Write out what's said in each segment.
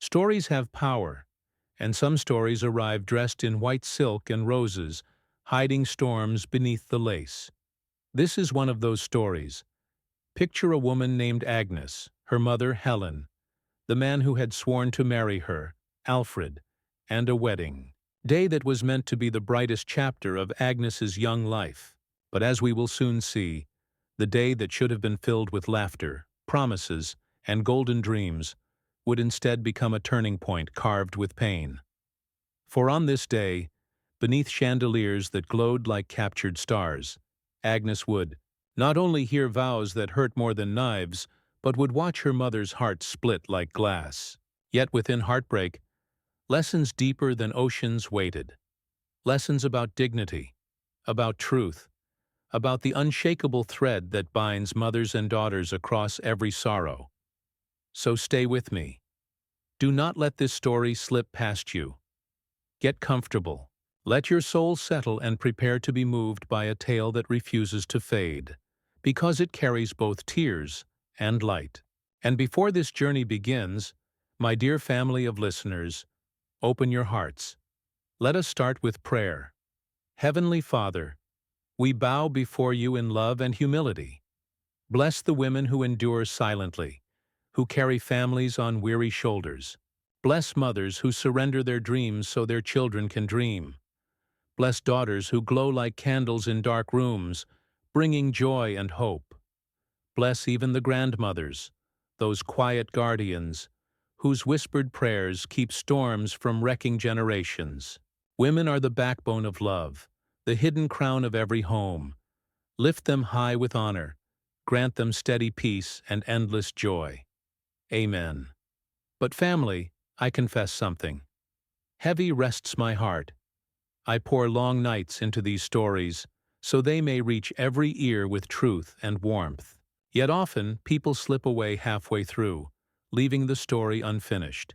Stories have power, and some stories arrive dressed in white silk and roses, hiding storms beneath the lace. This is one of those stories. Picture a woman named Agnes, her mother Helen, the man who had sworn to marry her, Alfred, and a wedding. Day that was meant to be the brightest chapter of Agnes's young life. But as we will soon see, the day that should have been filled with laughter, promises, and golden dreams would instead become a turning point carved with pain. For on this day, beneath chandeliers that glowed like captured stars, Agnes would not only hear vows that hurt more than knives, but would watch her mother's heart split like glass. Yet within heartbreak, lessons deeper than oceans waited. Lessons about dignity, about truth, about the unshakable thread that binds mothers and daughters across every sorrow. So stay with me. Do not let this story slip past you. Get comfortable. Let your soul settle and prepare to be moved by a tale that refuses to fade, because it carries both tears and light. And before this journey begins, my dear family of listeners, open your hearts. Let us start with prayer. Heavenly Father, we bow before you in love and humility. Bless the women who endure silently, who carry families on weary shoulders. Bless mothers who surrender their dreams so their children can dream. Bless daughters who glow like candles in dark rooms, bringing joy and hope. Bless even the grandmothers, those quiet guardians, whose whispered prayers keep storms from wrecking generations. Women are the backbone of love, the hidden crown of every home. Lift them high with honor, grant them steady peace and endless joy. Amen. But family, I confess something. Heavy rests my heart. I pour long nights into these stories, so they may reach every ear with truth and warmth. Yet often, people slip away halfway through, leaving the story unfinished.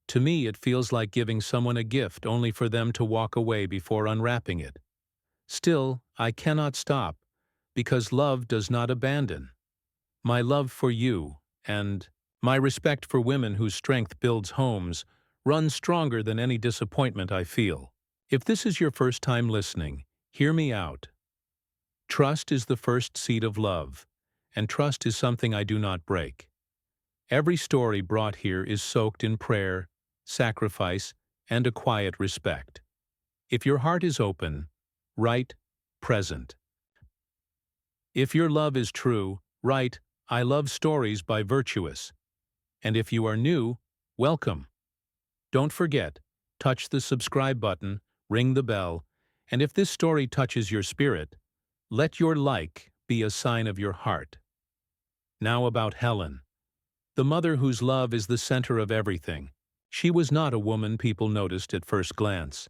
To me, it feels like giving someone a gift only for them to walk away before unwrapping it. Still, I cannot stop, because love does not abandon. My love for you, and my respect for women whose strength builds homes, runs stronger than any disappointment I feel. If this is your first time listening, hear me out. Trust is the first seed of love, and trust is something I do not break. Every story brought here is soaked in prayer, sacrifice, and a quiet respect. If your heart is open, write, present. If your love is true, write, I love stories by Virtuous. And if you are new, welcome. Don't forget, touch the subscribe button, ring the bell, and if this story touches your spirit, let your like be a sign of your heart. Now about Helen, the mother whose love is the center of everything. She was not a woman people noticed at first glance.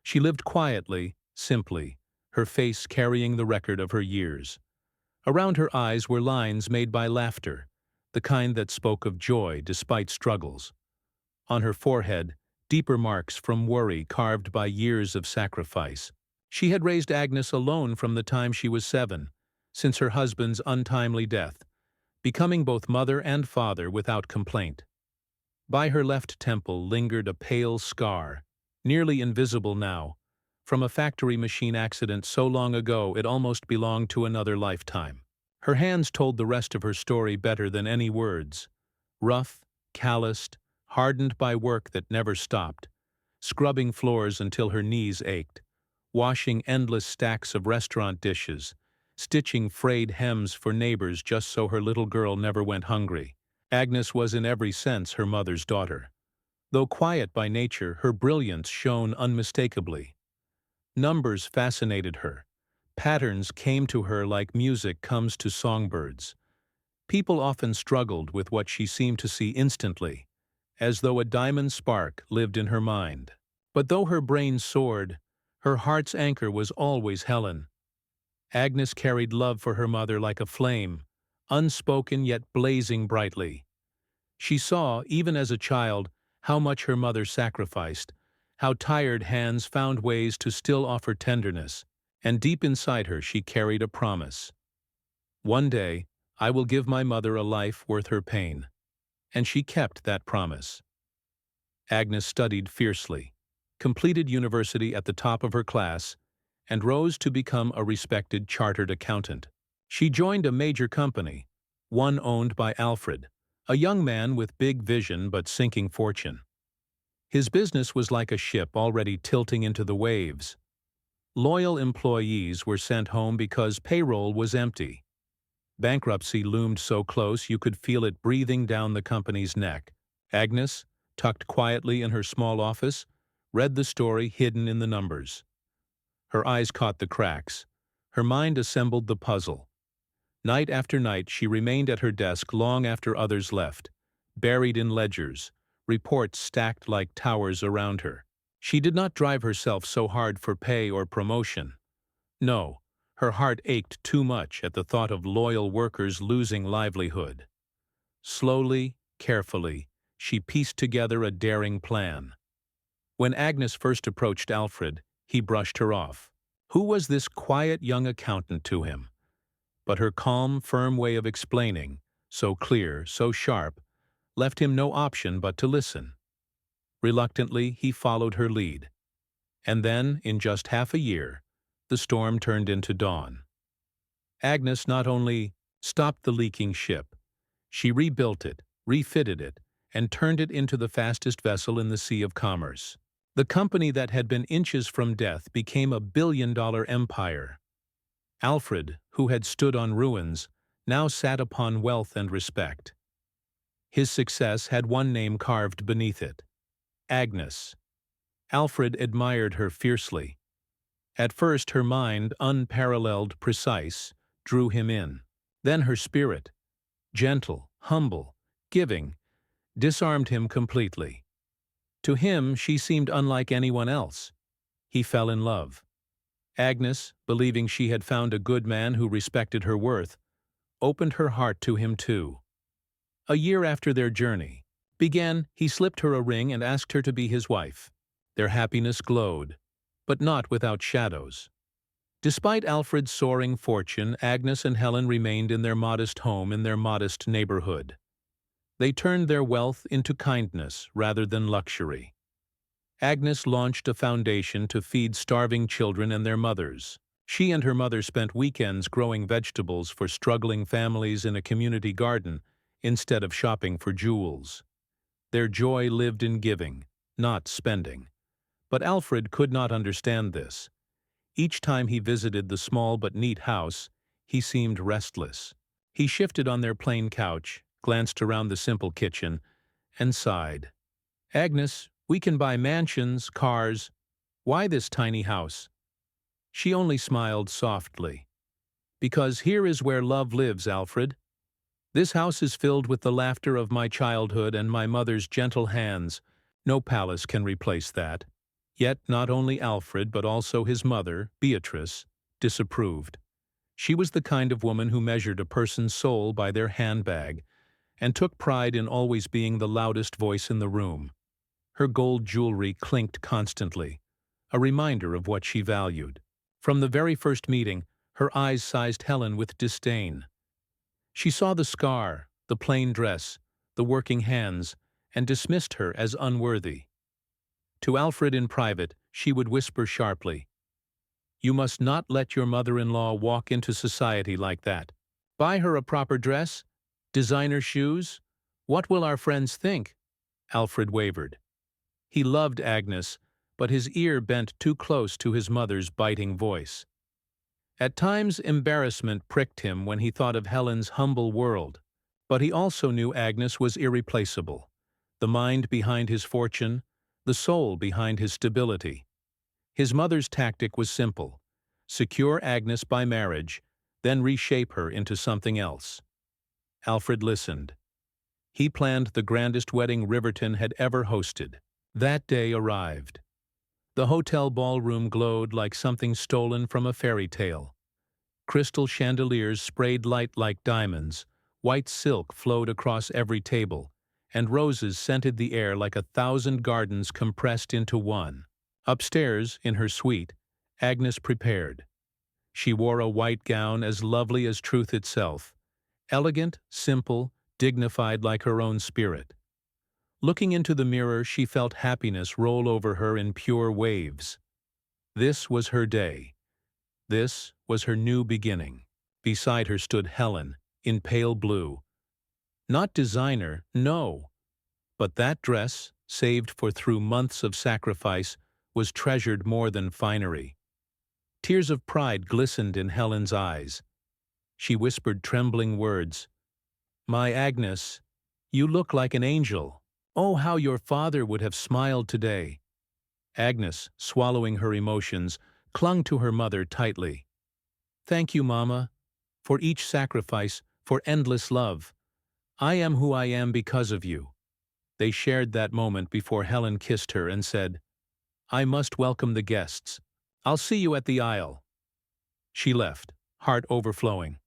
She lived quietly, simply, her face carrying the record of her years. Around her eyes were lines made by laughter, the kind that spoke of joy despite struggles. On her forehead, deeper marks from worry carved by years of sacrifice. She had raised Agnes alone from the time she was 7, since her husband's untimely death, becoming both mother and father without complaint. By her left temple lingered a pale scar, nearly invisible now, from a factory machine accident so long ago it almost belonged to another lifetime. Her hands told the rest of her story better than any words. Rough, calloused, hardened by work that never stopped, scrubbing floors until her knees ached, washing endless stacks of restaurant dishes, stitching frayed hems for neighbors just so her little girl never went hungry. Agnes was in every sense her mother's daughter. Though quiet by nature, her brilliance shone unmistakably. Numbers fascinated her. Patterns came to her like music comes to songbirds. People often struggled with what she seemed to see instantly, as though a diamond spark lived in her mind. But though her brain soared, her heart's anchor was always Helen. Agnes carried love for her mother like a flame, unspoken yet blazing brightly. She saw, even as a child, how much her mother sacrificed, how tired hands found ways to still offer tenderness, and deep inside her she carried a promise. One day, I will give my mother a life worth her pain. And she kept that promise. Agnes studied fiercely, completed university at the top of her class, and rose to become a respected chartered accountant. She joined a major company, one owned by Alfred, a young man with big vision but sinking fortune. His business was like a ship already tilting into the waves. Loyal employees were sent home because payroll was empty. Bankruptcy loomed so close you could feel it breathing down the company's neck. Agnes, tucked quietly in her small office, read the story hidden in the numbers. Her eyes caught the cracks. Her mind assembled the puzzle. Night after night she remained at her desk long after others left, buried in ledgers, reports stacked like towers around her. She did not drive herself so hard for pay or promotion. No, her heart ached too much at the thought of loyal workers losing livelihood. Slowly, carefully, she pieced together a daring plan. When Agnes first approached Alfred, he brushed her off. Who was this quiet young accountant to him? But her calm, firm way of explaining, so clear, so sharp, left him no option but to listen. Reluctantly, he followed her lead. And then, in just half a year, the storm turned into dawn. Agnes not only stopped the leaking ship, she rebuilt it, refitted it, and turned it into the fastest vessel in the sea of commerce. The company that had been inches from death became a billion-dollar empire. Alfred, who had stood on ruins, now sat upon wealth and respect. His success had one name carved beneath it: Agnes. Alfred admired her fiercely. At first her mind, unparalleled, precise, drew him in. Then her spirit, gentle, humble, giving, disarmed him completely. To him she seemed unlike anyone else. He fell in love. Agnes, believing she had found a good man who respected her worth, opened her heart to him too. A year after their journey began, he slipped her a ring and asked her to be his wife. Their happiness glowed, but not without shadows. Despite Alfred's soaring fortune, Agnes and Helen remained in their modest home in their modest neighborhood. They turned their wealth into kindness rather than luxury. Agnes launched a foundation to feed starving children and their mothers. She and her mother spent weekends growing vegetables for struggling families in a community garden instead of shopping for jewels. Their joy lived in giving, not spending. But Alfred could not understand this. Each time he visited the small but neat house, he seemed restless. He shifted on their plain couch, glanced around the simple kitchen, and sighed. "Agnes, we can buy mansions, cars. Why this tiny house?" She only smiled softly. "Because here is where love lives, Alfred. This house is filled with the laughter of my childhood and my mother's gentle hands. No palace can replace that." Yet not only Alfred, but also his mother, Beatrice, disapproved. She was the kind of woman who measured a person's soul by their handbag, and took pride in always being the loudest voice in the room. Her gold jewelry clinked constantly, a reminder of what she valued. From the very first meeting, her eyes sized Helen with disdain. She saw the scar, the plain dress, the working hands, and dismissed her as unworthy. To Alfred in private, she would whisper sharply, "You must not let your mother-in-law walk into society like that. Buy her a proper dress? Designer shoes? What will our friends think?" Alfred wavered. He loved Agnes, but his ear bent too close to his mother's biting voice. At times, embarrassment pricked him when he thought of Helen's humble world. But he also knew Agnes was irreplaceable. The mind behind his fortune, the soul behind his stability. His mother's tactic was simple: secure Agnes by marriage, then reshape her into something else. Alfred listened. He planned the grandest wedding Riverton had ever hosted. That day arrived. The hotel ballroom glowed like something stolen from a fairy tale. Crystal chandeliers sprayed light like diamonds, white silk flowed across every table, and roses scented the air like 1,000 gardens compressed into one. Upstairs, in her suite, Agnes prepared. She wore a white gown as lovely as truth itself, elegant, simple, dignified like her own spirit. Looking into the mirror, she felt happiness roll over her in pure waves. This was her day. This was her new beginning. Beside her stood Helen, in pale blue. Not designer, no, but that dress, saved for through months of sacrifice, was treasured more than finery. Tears of pride glistened in Helen's eyes. She whispered trembling words. "My Agnes, you look like an angel. Oh, how your father would have smiled today." Agnes, swallowing her emotions, clung to her mother tightly. "Thank you, Mama, for each sacrifice, for endless love. I am who I am because of you." They shared that moment before Helen kissed her and said, "I must welcome the guests. I'll see you at the aisle." She left, heart overflowing.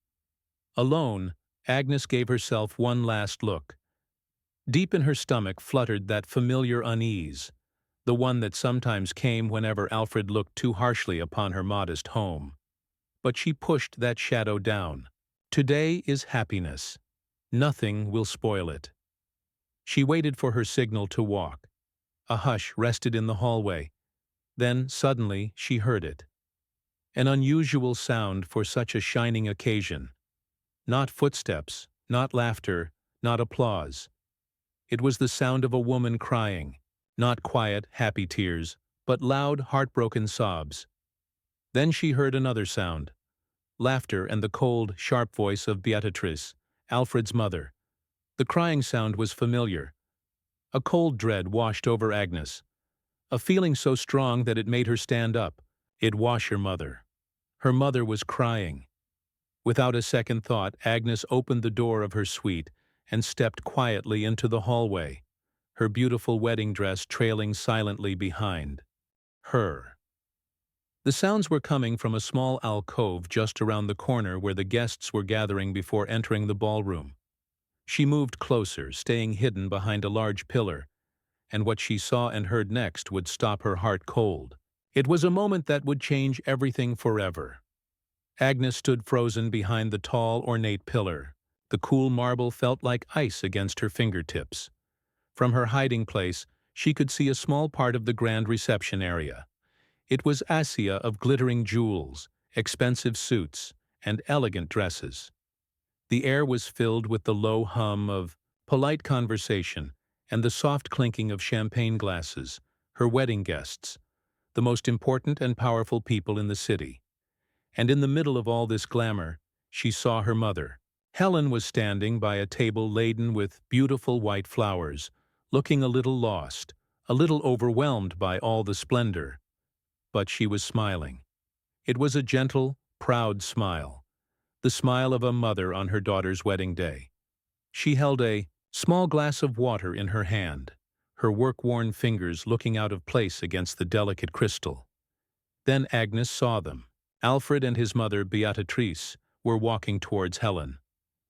Alone, Agnes gave herself one last look. Deep in her stomach fluttered that familiar unease, the one that sometimes came whenever Alfred looked too harshly upon her modest home. But she pushed that shadow down. Today is happiness. Nothing will spoil it. She waited for her signal to walk. A hush rested in the hallway. Then, suddenly, she heard it. An unusual sound for such a shining occasion. Not footsteps, not laughter, not applause. It was the sound of a woman crying, not quiet, happy tears, but loud, heartbroken sobs. Then she heard another sound, laughter and the cold, sharp voice of Beatrice, Alfred's mother. The crying sound was familiar. A cold dread washed over Agnes, a feeling so strong that it made her stand up. It was her mother. Her mother was crying. Without a second thought, Agnes opened the door of her suite and stepped quietly into the hallway, her beautiful wedding dress trailing silently behind her. The sounds were coming from a small alcove just around the corner where the guests were gathering before entering the ballroom. She moved closer, staying hidden behind a large pillar, and what she saw and heard next would stop her heart cold. It was a moment that would change everything forever. Agnes stood frozen behind the tall, ornate pillar. The cool marble felt like ice against her fingertips. From her hiding place, she could see a small part of the grand reception area. It was Assia of glittering jewels, expensive suits, and elegant dresses. The air was filled with the low hum of polite conversation and the soft clinking of champagne glasses, her wedding guests, the most important and powerful people in the city. And in the middle of all this glamour, she saw her mother. Helen was standing by a table laden with beautiful white flowers, looking a little lost, a little overwhelmed by all the splendor. But she was smiling. It was a gentle, proud smile, the smile of a mother on her daughter's wedding day. She held a small glass of water in her hand, her work-worn fingers looking out of place against the delicate crystal. Then Agnes saw them. Alfred and his mother, Beatrice, were walking towards Helen.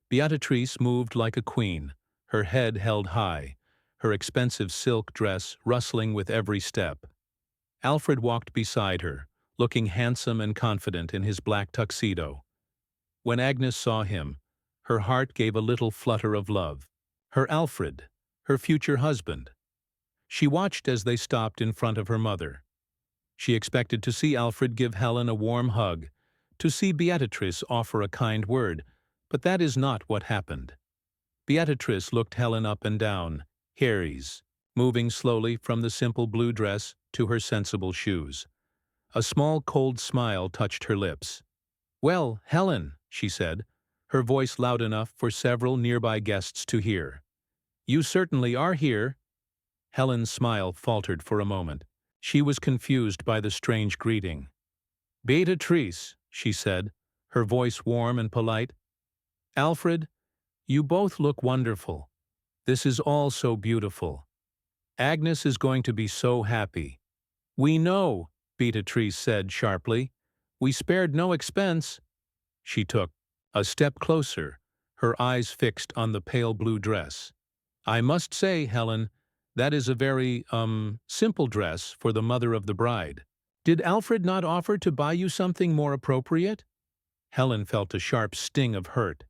Beatrice moved like a queen, her head held high, her expensive silk dress rustling with every step. Alfred walked beside her, looking handsome and confident in his black tuxedo. When Agnes saw him, her heart gave a little flutter of love. Her Alfred, her future husband. She watched as they stopped in front of her mother. She expected to see Alfred give Helen a warm hug, to see Beatrice offer a kind word, but that is not what happened. Beatrice looked Helen up and down, Harry's, moving slowly from the simple blue dress to her sensible shoes. A small cold smile touched her lips. "Well, Helen," she said, her voice loud enough for several nearby guests to hear. "You certainly are here." Helen's smile faltered for a moment. She was confused by the strange greeting. "Beatrice," she said, her voice warm and polite. "Alfred, you both look wonderful. This is all so beautiful. Agnes is going to be so happy." "We know," Beatrice said sharply. "We spared no expense." She took a step closer, her eyes fixed on the pale blue dress. "I must say, Helen, that is a very, simple dress for the mother of the bride. Did Alfred not offer to buy you something more appropriate?" Helen felt a sharp sting of hurt.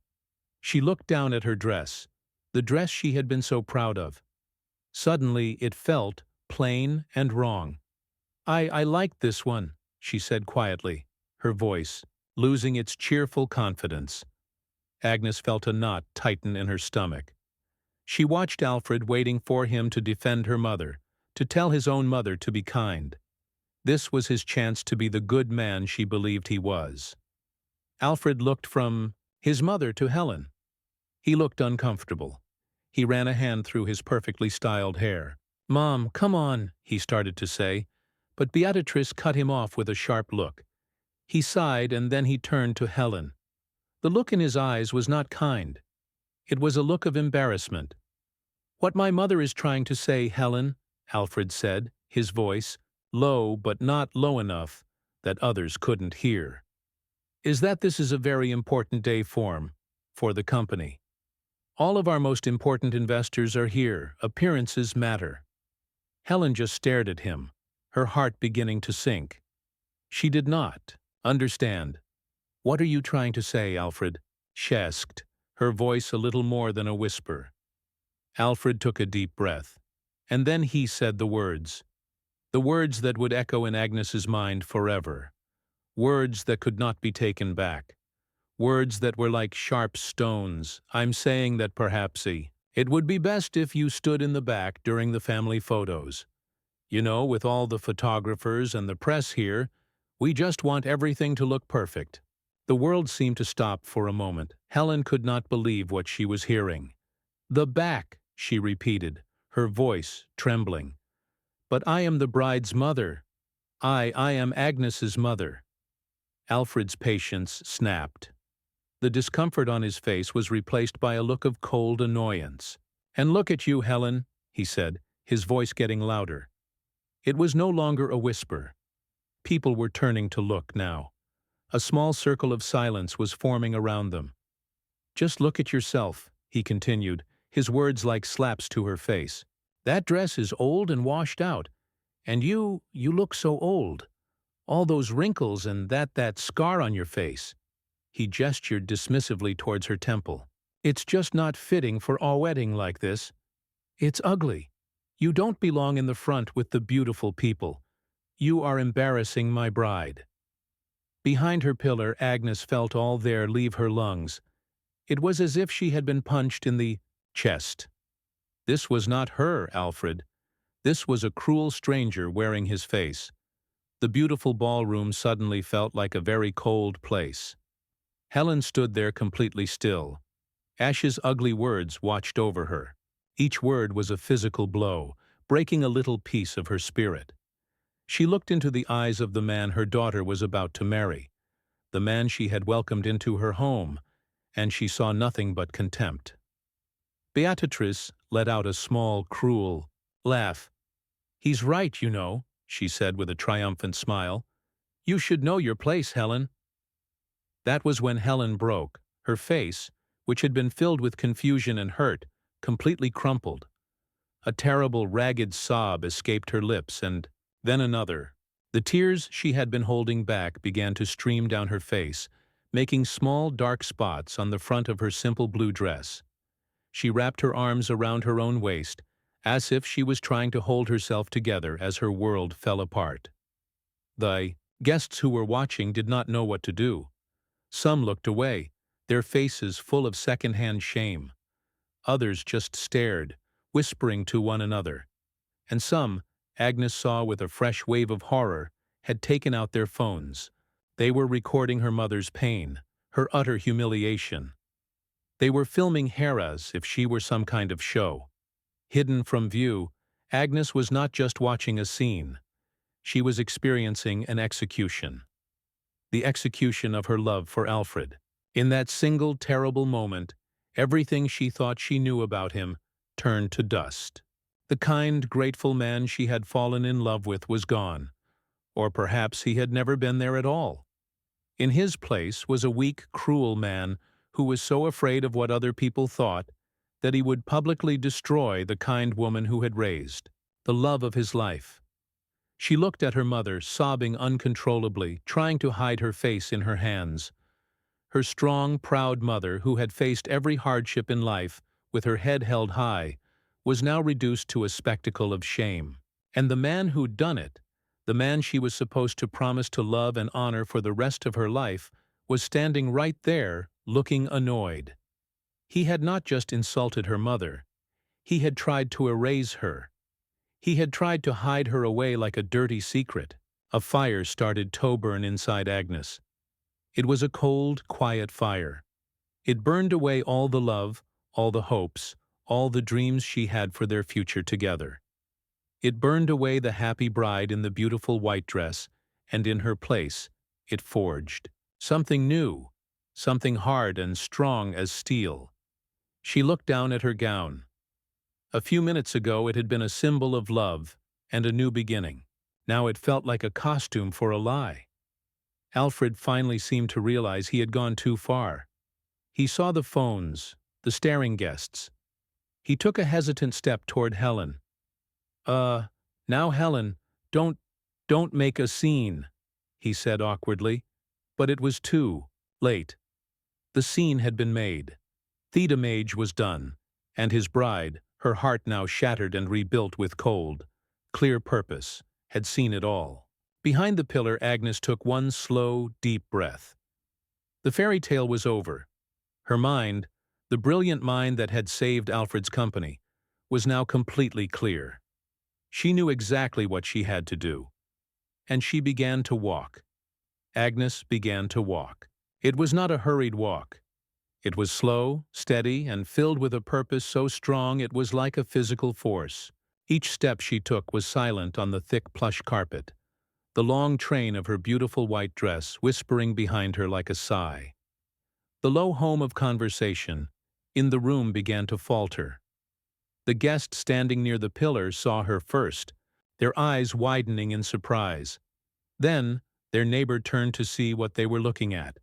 She looked down at her dress, the dress she had been so proud of. Suddenly it felt plain and wrong. I like this one, she said quietly, her voice losing its cheerful confidence. Agnes felt a knot tighten in her stomach. She watched Alfred waiting for him to defend her mother, to tell his own mother to be kind. This was his chance to be the good man she believed he was. Alfred looked from his mother to Helen. He looked uncomfortable. He ran a hand through his perfectly styled hair. "Mom, come on," he started to say, but Beatrice cut him off with a sharp look. He sighed and then he turned to Helen. The look in his eyes was not kind. It was a look of embarrassment. "What my mother is trying to say, Helen," Alfred said, his voice low but not low enough that others couldn't hear, "is that this is a very important day for the company. All of our most important investors are here. Appearances matter." Helen just stared at him, her heart beginning to sink. She did not understand. "What are you trying to say, Alfred?" she asked, her voice a little more than a whisper. Alfred took a deep breath, and then he said the words that would echo in Agnes's mind forever, words that could not be taken back, words that were like sharp stones. "I'm saying that perhaps it would be best if you stood in the back during the family photos. You know, with all the photographers and the press here, we just want everything to look perfect." The world seemed to stop for a moment. Helen could not believe what she was hearing. "The back," she repeated, her voice trembling. "But I am the bride's mother. I am Agnes's mother." Alfred's patience snapped. The discomfort on his face was replaced by a look of cold annoyance. "And look at you, Helen," he said, his voice getting louder. It was no longer a whisper. People were turning to look now. A small circle of silence was forming around them. "Just look at yourself," he continued, his words like slaps to her face. "That dress is old and washed out. And you look so old. All those wrinkles and that scar on your face." He gestured dismissively towards her temple. "It's just not fitting for a wedding like this. It's ugly. You don't belong in the front with the beautiful people. You are embarrassing my bride." Behind her pillar, Agnes felt all there leave her lungs. It was as if she had been punched in the chest. This was not her, Alfred. This was a cruel stranger wearing his face. The beautiful ballroom suddenly felt like a very cold place. Helen stood there completely still. Ash's ugly words watched over her. Each word was a physical blow, breaking a little piece of her spirit. She looked into the eyes of the man her daughter was about to marry, the man she had welcomed into her home, and she saw nothing but contempt. Beatrice let out a small, cruel laugh. "He's right, you know," she said with a triumphant smile. "You should know your place, Helen." That was when Helen broke. Her face, which had been filled with confusion and hurt, completely crumpled. A terrible, ragged sob escaped her lips, and then another. The tears she had been holding back began to stream down her face, making small, dark spots on the front of her simple blue dress. She wrapped her arms around her own waist, as if she was trying to hold herself together as her world fell apart. The guests who were watching did not know what to do. Some looked away, their faces full of second-hand shame. Others just stared, whispering to one another. And some, Agnes saw with a fresh wave of horror, had taken out their phones. They were recording her mother's pain, her utter humiliation. They were filming her as if she were some kind of show. Hidden from view, Agnes was not just watching a scene. She was experiencing an execution. The execution of her love for Alfred. In that single terrible moment, everything she thought she knew about him turned to dust. The kind, grateful man she had fallen in love with was gone, or perhaps he had never been there at all. In his place was a weak, cruel man who was so afraid of what other people thought that he would publicly destroy the kind woman who had raised the love of his life. She looked at her mother, sobbing uncontrollably, trying to hide her face in her hands. Her strong, proud mother, who had faced every hardship in life with her head held high, was now reduced to a spectacle of shame. And the man who'd done it, the man she was supposed to promise to love and honor for the rest of her life, was standing right there, looking annoyed. He had not just insulted her mother. He had tried to erase her. He had tried to hide her away like a dirty secret. A fire started to burn inside Agnes. It was a cold, quiet fire. It burned away all the love, all the hopes, all the dreams she had for their future together. It burned away the happy bride in the beautiful white dress, and in her place, it forged something new, something hard and strong as steel. She looked down at her gown. A few minutes ago it had been a symbol of love and a new beginning. Now it felt like a costume for a lie. Alfred finally seemed to realize he had gone too far. He saw the phones, the staring guests. He took a hesitant step toward Helen. Now Helen, don't make a scene," he said awkwardly. But it was too late. The scene had been made. Theta Mage was done, and his bride, her heart now shattered and rebuilt with cold, clear purpose, had seen it all. Behind the pillar, Agnes took one slow, deep breath. The fairy tale was over. Her mind, the brilliant mind that had saved Alfred's company, was now completely clear. She knew exactly what she had to do. And she began to walk. Agnes began to walk. It was not a hurried walk. It was slow, steady, and filled with a purpose so strong it was like a physical force. Each step she took was silent on the thick plush carpet, the long train of her beautiful white dress whispering behind her like a sigh. The low hum of conversation in the room began to falter. The guest standing near the pillar saw her first, their eyes widening in surprise. Then, their neighbor turned to see what they were looking at.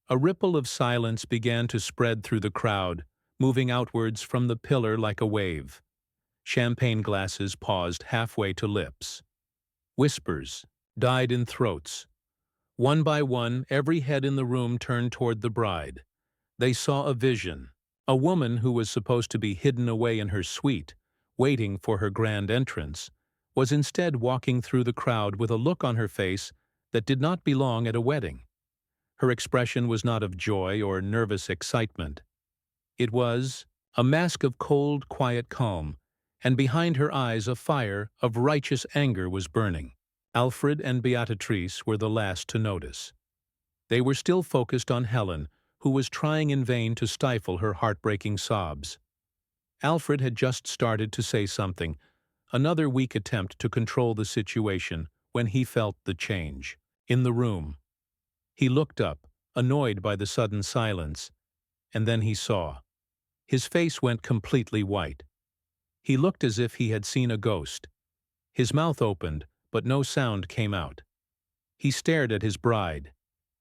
A ripple of silence began to spread through the crowd, moving outwards from the pillar like a wave. Champagne glasses paused halfway to lips. Whispers died in throats. One by one, every head in the room turned toward the bride. They saw a vision. A woman who was supposed to be hidden away in her suite, waiting for her grand entrance, was instead walking through the crowd with a look on her face that did not belong at a wedding. Her expression was not of joy or nervous excitement. It was a mask of cold, quiet calm, and behind her eyes a fire of righteous anger was burning. Alfred and Beatrice were the last to notice. They were still focused on Helen, who was trying in vain to stifle her heartbreaking sobs. Alfred had just started to say something, another weak attempt to control the situation, when he felt the change. In the room. He looked up, annoyed by the sudden silence, and then he saw. His face went completely white. He looked as if he had seen a ghost. His mouth opened, but no sound came out. He stared at his bride,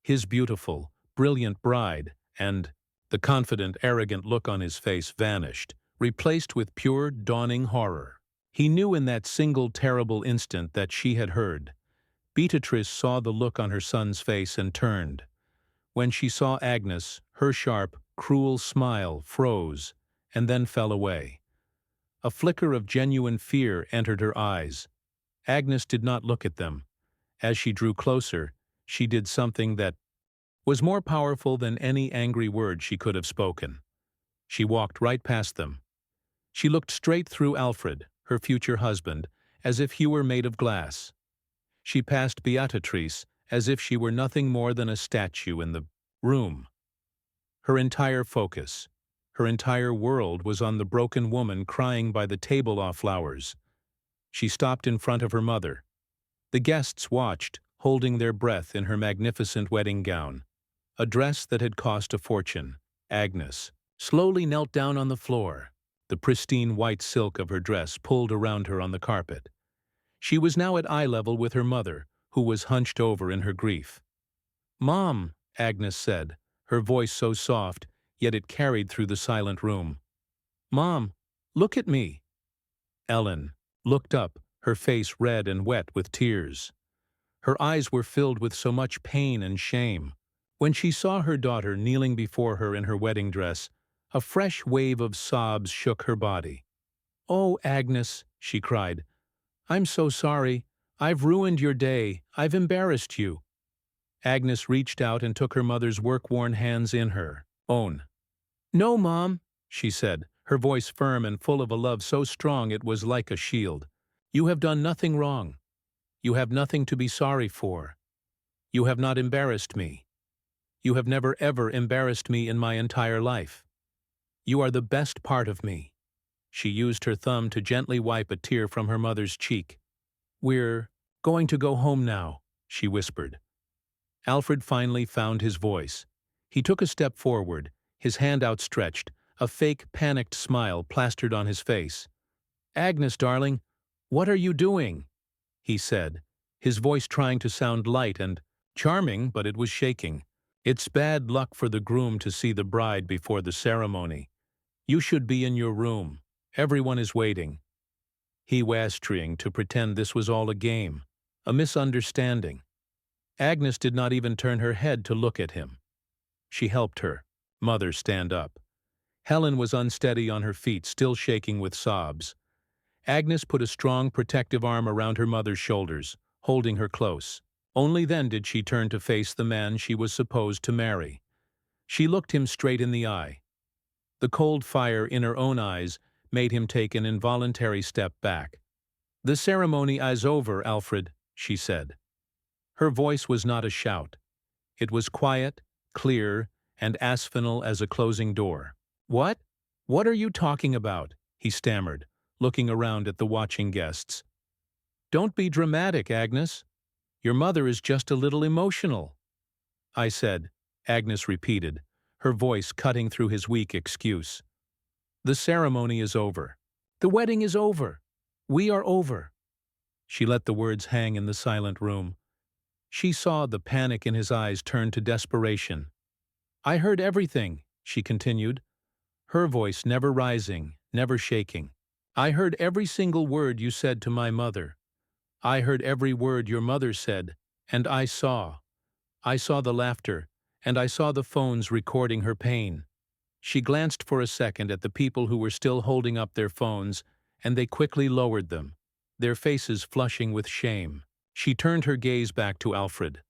his beautiful, brilliant bride, and the confident, arrogant look on his face vanished, replaced with pure, dawning horror. He knew in that single terrible instant that she had heard. Beatrice saw the look on her son's face and turned. When she saw Agnes, her sharp, cruel smile froze and then fell away. A flicker of genuine fear entered her eyes. Agnes did not look at them. As she drew closer, she did something that was more powerful than any angry word she could have spoken. She walked right past them. She looked straight through Alfred, her future husband, as if he were made of glass. She passed Beatrice as if she were nothing more than a statue in the room. Her entire focus, her entire world was on the broken woman crying by the table of flowers. She stopped in front of her mother. The guests watched, holding their breath in her magnificent wedding gown, a dress that had cost a fortune. Agnes slowly knelt down on the floor, the pristine white silk of her dress pulled around her on the carpet. She was now at eye level with her mother, who was hunched over in her grief. "Mom," Agnes said, her voice so soft, yet it carried through the silent room. "Mom, look at me." Ellen looked up, her face red and wet with tears. Her eyes were filled with so much pain and shame. When she saw her daughter kneeling before her in her wedding dress, a fresh wave of sobs shook her body. "Oh, Agnes," she cried, "I'm so sorry. I've ruined your day. I've embarrassed you." Agnes reached out and took her mother's work-worn hands in her own. "No, Mom," she said, her voice firm and full of a love so strong it was like a shield. "You have done nothing wrong. You have nothing to be sorry for. You have not embarrassed me. You have never ever embarrassed me in my entire life. You are the best part of me." She used her thumb to gently wipe a tear from her mother's cheek. "We're going to go home now," she whispered. Alfred finally found his voice. He took a step forward, his hand outstretched, a fake, panicked smile plastered on his face. "Agnes, darling, what are you doing?" he said, his voice trying to sound light and charming, but it was shaking. "It's bad luck for the groom to see the bride before the ceremony. You should be in your room. Everyone is waiting." He was trying to pretend this was all a game, a misunderstanding. Agnes did not even turn her head to look at him. She helped her mother stand up. Helen was unsteady on her feet, still shaking with sobs. Agnes put a strong, protective arm around her mother's shoulders, holding her close. Only then did she turn to face the man she was supposed to marry. She looked him straight in the eye. The cold fire in her own eyes made him take an involuntary step back. "The ceremony is over, Alfred," she said. Her voice was not a shout. It was quiet, clear, and asphenal as a closing door. "What? What are you talking about?" he stammered, looking around at the watching guests. "Don't be dramatic, Agnes. Your mother is just a little emotional." "I said," Agnes repeated, her voice cutting through his weak excuse. "The ceremony is over. The wedding is over. We are over." She let the words hang in the silent room. She saw the panic in his eyes turn to desperation. "I heard everything," she continued, her voice never rising, never shaking. "I heard every single word you said to my mother. I heard every word your mother said, and I saw. I saw the laughter, and I saw the phones recording her pain." She glanced for a second at the people who were still holding up their phones, and they quickly lowered them, their faces flushing with shame. She turned her gaze back to Alfred.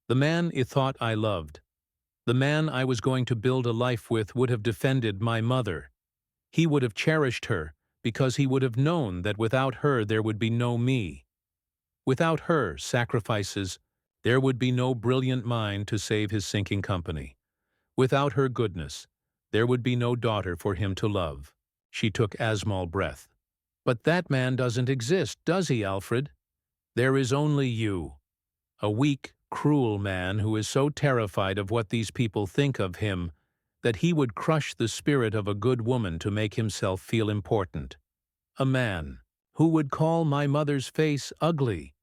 "The man I thought I loved, the man I was going to build a life with would have defended my mother. He would have cherished her, because he would have known that without her there would be no me. Without her sacrifices, there would be no brilliant mind to save his sinking company. Without her goodness, there would be no daughter for him to love." She took a small breath. "But that man doesn't exist, does he, Alfred? There is only you. A weak, cruel man who is so terrified of what these people think of him that he would crush the spirit of a good woman to make himself feel important. A man who would call my mother's face ugly,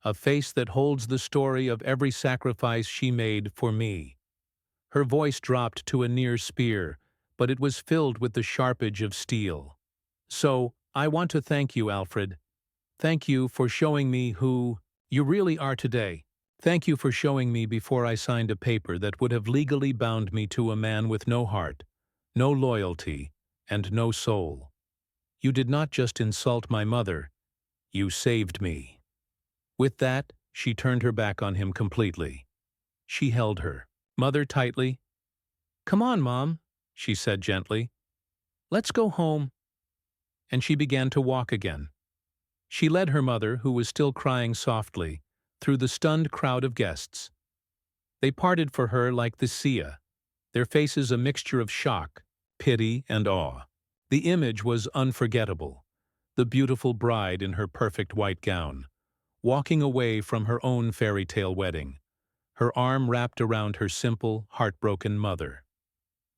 a face that holds the story of every sacrifice she made for me." Her voice dropped to a near spear, but it was filled with the sharp edge of steel. "So, I want to thank you, Alfred. Thank you for showing me who you really are today. Thank you for showing me before I signed a paper that would have legally bound me to a man with no heart, no loyalty, and no soul. You did not just insult my mother, you saved me." With that, she turned her back on him completely. She held her mother tightly. "Come on, Mom," she said gently. "Let's go home." And she began to walk again. She led her mother, who was still crying softly, through the stunned crowd of guests. They parted for her like the Sia, their faces a mixture of shock, pity, and awe. The image was unforgettable. The beautiful bride in her perfect white gown, walking away from her own fairy tale wedding, her arm wrapped around her simple, heartbroken mother.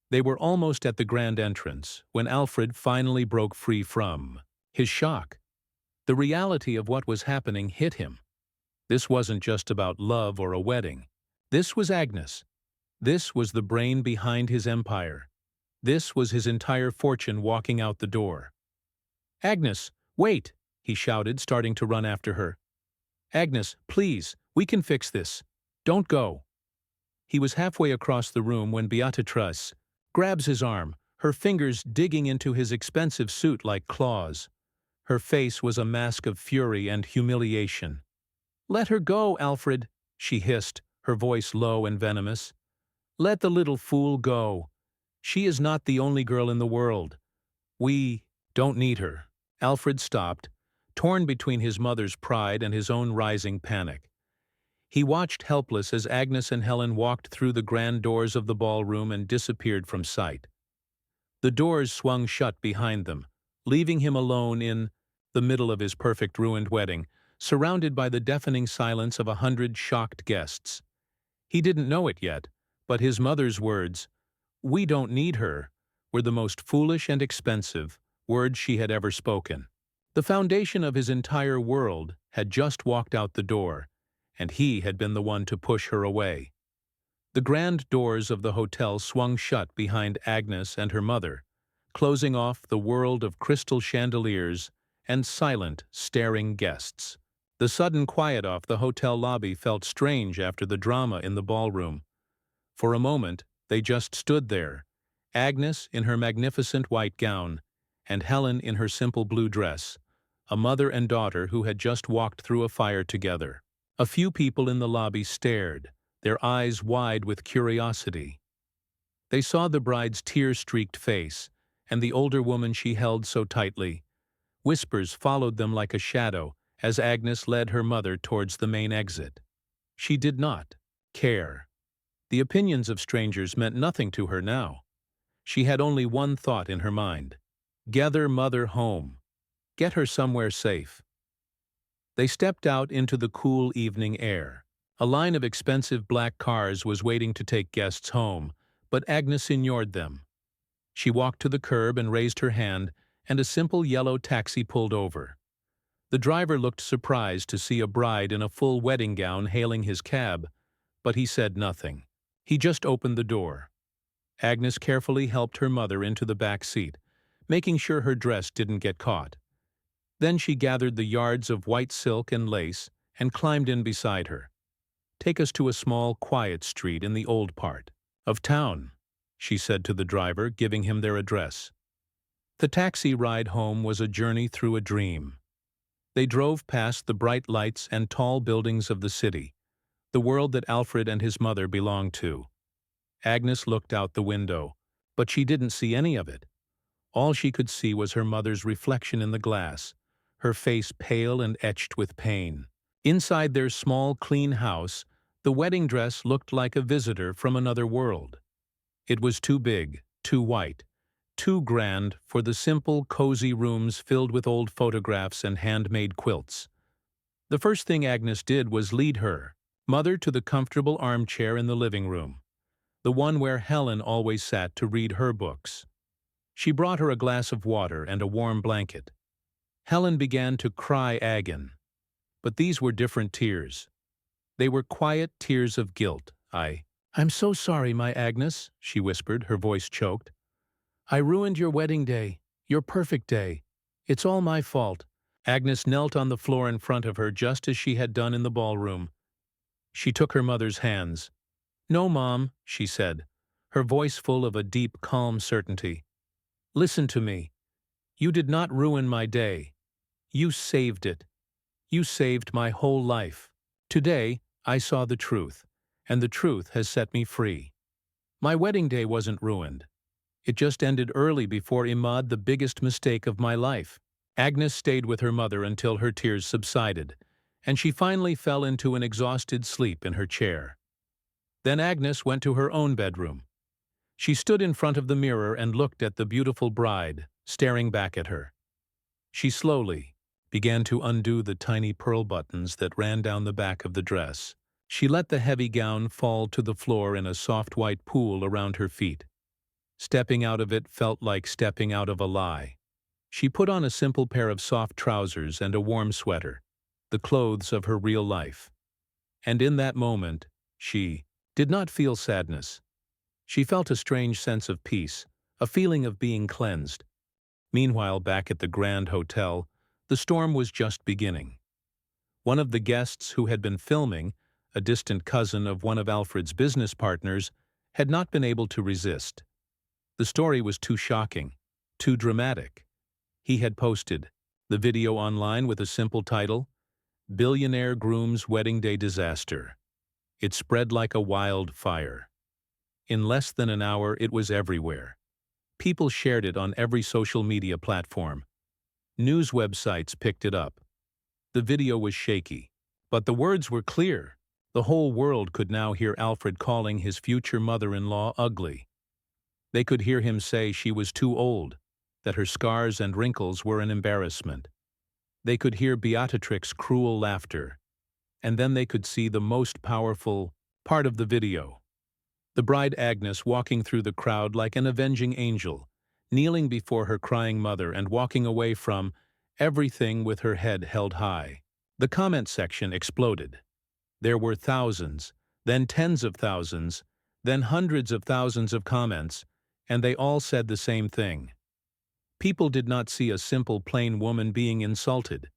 They were almost at the grand entrance when Alfred finally broke free from his shock. The reality of what was happening hit him. This wasn't just about love or a wedding. This was Agnes. This was the brain behind his empire. This was his entire fortune walking out the door. "Agnes, wait!" he shouted, starting to run after her. "Agnes, please, we can fix this. Don't go." He was halfway across the room when Beatrice grabs his arm, her fingers digging into his expensive suit like claws. Her face was a mask of fury and humiliation. "Let her go, Alfred," she hissed, her voice low and venomous. "Let the little fool go. She is not the only girl in the world. We don't need her." Alfred stopped, torn between his mother's pride and his own rising panic. He watched helpless as Agnes and Helen walked through the grand doors of the ballroom and disappeared from sight. The doors swung shut behind them, leaving him alone in the middle of his perfect ruined wedding, surrounded by the deafening silence of 100 shocked guests. He didn't know it yet, but his mother's words, "We don't need her," were the most foolish and expensive words she had ever spoken. The foundation of his entire world had just walked out the door, and he had been the one to push her away. The grand doors of the hotel swung shut behind Agnes and her mother, closing off the world of crystal chandeliers and silent, staring guests. The sudden quiet off the hotel lobby felt strange after the drama in the ballroom. For a moment, they just stood there, Agnes in her magnificent white gown, and Helen in her simple blue dress, a mother and daughter who had just walked through a fire together. A few people in the lobby stared, their eyes wide with curiosity. They saw the bride's tear-streaked face and the older woman she held so tightly. Whispers followed them like a shadow as Agnes led her mother towards the main exit. She did not care. The opinions of strangers meant nothing to her now. She had only one thought in her mind: gather mother home. Get her somewhere safe. They stepped out into the cool evening air. A line of expensive black cars was waiting to take guests home, but Agnes ignored them. She walked to the curb and raised her hand, and a simple yellow taxi pulled over. The driver looked surprised to see a bride in a full wedding gown hailing his cab, but he said nothing. He just opened the door. Agnes carefully helped her mother into the back seat, making sure her dress didn't get caught. Then she gathered the yards of white silk and lace and climbed in beside her. "Take us to a small, quiet street in the old part of town," she said to the driver, giving him their address. The taxi ride home was a journey through a dream. They drove past the bright lights and tall buildings of the city, the world that Alfred and his mother belonged to. Agnes looked out the window, but she didn't see any of it. All she could see was her mother's reflection in the glass, her face pale and etched with pain. Inside their small, clean house, the wedding dress looked like a visitor from another world. It was too big, too white, too grand for the simple, cozy rooms filled with old photographs and handmade quilts. The first thing Agnes did was lead her mother to the comfortable armchair in the living room, the one where Helen always sat to read her books. She brought her a glass of water and a warm blanket. Helen began to cry again. But these were different tears. They were quiet tears of guilt. I'm so sorry, my Agnes," she whispered, her voice choked. "I ruined your wedding day, your perfect day. It's all my fault." Agnes knelt on the floor in front of her just as she had done in the ballroom. She took her mother's hands. "No, Mom," she said, her voice full of a deep, calm certainty. "Listen to me. You did not ruin my day. You saved it. You saved my whole life. Today, I saw the truth, and the truth has set me free. My wedding day wasn't ruined. It just ended early before Imad, the biggest mistake of my life." Agnes stayed with her mother until her tears subsided, and she finally fell into an exhausted sleep in her chair. Then Agnes went to her own bedroom. She stood in front of the mirror and looked at the beautiful bride, staring back at her. She slowly began to undo the tiny pearl buttons that ran down the back of the dress. She let the heavy gown fall to the floor in a soft white pool around her feet. Stepping out of it felt like stepping out of a lie. She put on a simple pair of soft trousers and a warm sweater, the clothes of her real life. And in that moment, she did not feel sadness. She felt a strange sense of peace, a feeling of being cleansed. Meanwhile, back at the Grand Hotel, the storm was just beginning. One of the guests who had been filming, a distant cousin of one of Alfred's business partners, had not been able to resist. The story was too shocking, too dramatic. He had posted the video online with a simple title, "Billionaire Groom's Wedding Day Disaster." It spread like a wildfire. In less than an hour, it was everywhere. People shared it on every social media platform. News websites picked it up. The video was shaky, but the words were clear. The whole world could now hear Alfred calling his future mother-in-law ugly. They could hear him say she was too old, that her scars and wrinkles were an embarrassment. They could hear Beatrix's cruel laughter. And then they could see the most powerful part of the video. The bride Agnes walking through the crowd like an avenging angel, kneeling before her crying mother and walking away from everything with her head held high. The comment section exploded. There were thousands, then tens of thousands, then hundreds of thousands of comments, and they all said the same thing. People did not see a simple plain woman being insulted.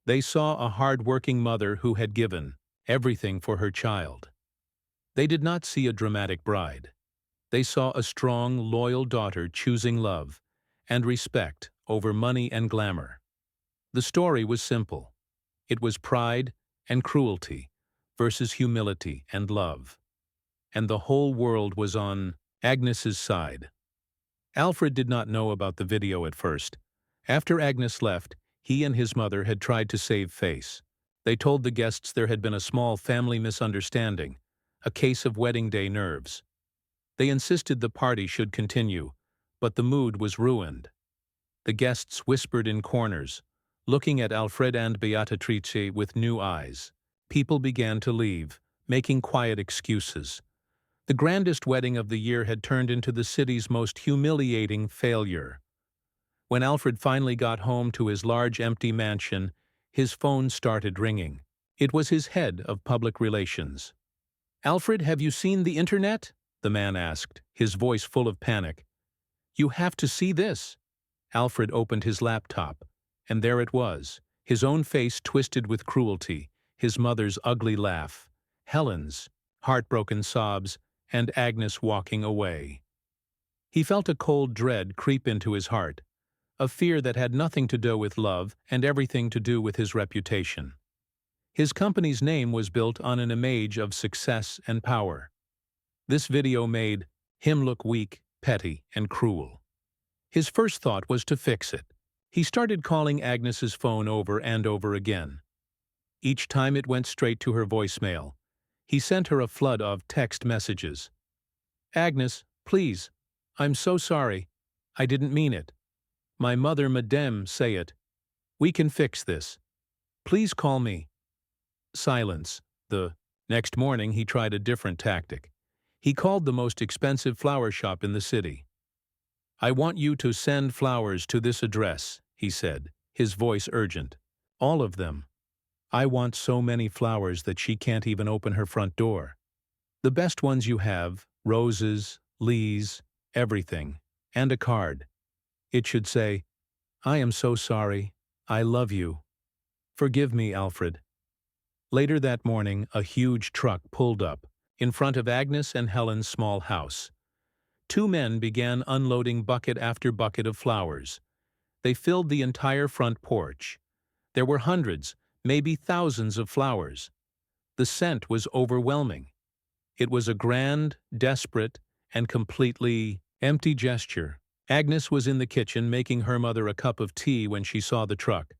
They saw a hard-working mother who had given everything for her child. They did not see a dramatic bride. They saw a strong, loyal daughter choosing love and respect over money and glamour. The story was simple. It was pride and cruelty versus humility and love. And the whole world was on Agnes's side. Alfred did not know about the video at first. After Agnes left, he and his mother had tried to save face. They told the guests there had been a small family misunderstanding, a case of wedding day nerves. They insisted the party should continue, but the mood was ruined. The guests whispered in corners, looking at Alfred and Beatrice with new eyes. People began to leave, making quiet excuses. The grandest wedding of the year had turned into the city's most humiliating failure. When Alfred finally got home to his large empty mansion, his phone started ringing. It was his head of public relations. "Alfred, have you seen the internet?" the man asked, his voice full of panic. "You have to see this." Alfred opened his laptop, and there it was, his own face twisted with cruelty, his mother's ugly laugh, Helen's heartbroken sobs, and Agnes walking away. He felt a cold dread creep into his heart, a fear that had nothing to do with love and everything to do with his reputation. His company's name was built on an image of success and power. This video made him look weak, petty, and cruel. His first thought was to fix it. He started calling Agnes's phone over and over again. Each time it went straight to her voicemail. He sent her a flood of text messages. "Agnes, please. I'm so sorry. I didn't mean it. My mother, Madame, say it. We can fix this. Please call me." Silence. The next morning he tried a different tactic. He called the most expensive flower shop in the city. "I want you to send flowers to this address," he said, his voice urgent. "All of them. I want so many flowers that she can't even open her front door. The best ones you have, roses, leaves, everything, and a card. It should say, 'I am so sorry. I love you. Forgive me, Alfred.'" Later that morning, a huge truck pulled up in front of Agnes and Helen's small house. Two men began unloading bucket after bucket of flowers. They filled the entire front porch. There were hundreds, maybe thousands of flowers. The scent was overwhelming. It was a grand, desperate, and completely empty gesture. Agnes was in the kitchen making her mother a cup of tea when she saw the truck.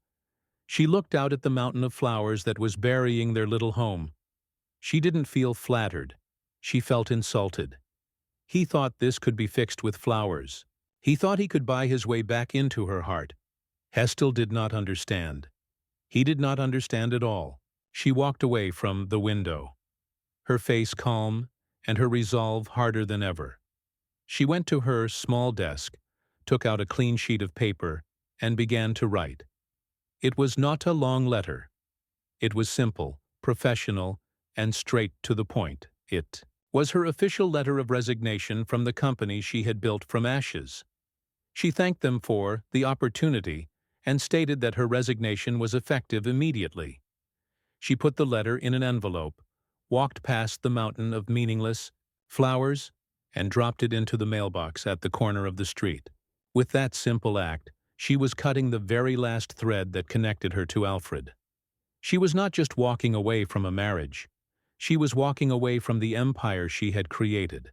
She looked out at the mountain of flowers that was burying their little home. She didn't feel flattered. She felt insulted. He thought this could be fixed with flowers. He thought he could buy his way back into her heart. Hestel did not understand. He did not understand at all. She walked away from the window, her face calm and her resolve harder than ever. She went to her small desk, took out a clean sheet of paper, and began to write. It was not a long letter. It was simple, professional, and straight to the point. It was her official letter of resignation from the company she had built from ashes. She thanked them for the opportunity and stated that her resignation was effective immediately. She put the letter in an envelope, walked past the mountain of meaningless flowers, and dropped it into the mailbox at the corner of the street. With that simple act, she was cutting the very last thread that connected her to Alfred. She was not just walking away from a marriage. She was walking away from the empire she had created.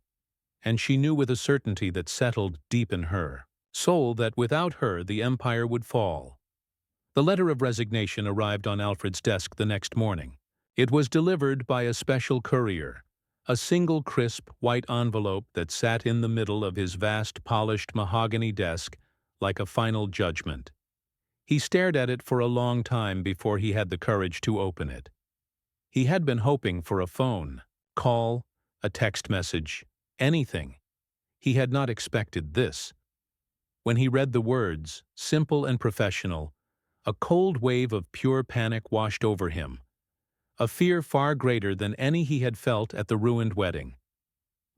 And she knew with a certainty that settled deep in her soul that without her the empire would fall. The letter of resignation arrived on Alfred's desk the next morning. It was delivered by a special courier, a single crisp white envelope that sat in the middle of his vast polished mahogany desk like a final judgment. He stared at it for a long time before he had the courage to open it. He had been hoping for a phone call, a text message, anything. He had not expected this. When he read the words, simple and professional, a cold wave of pure panic washed over him, a fear far greater than any he had felt at the ruined wedding.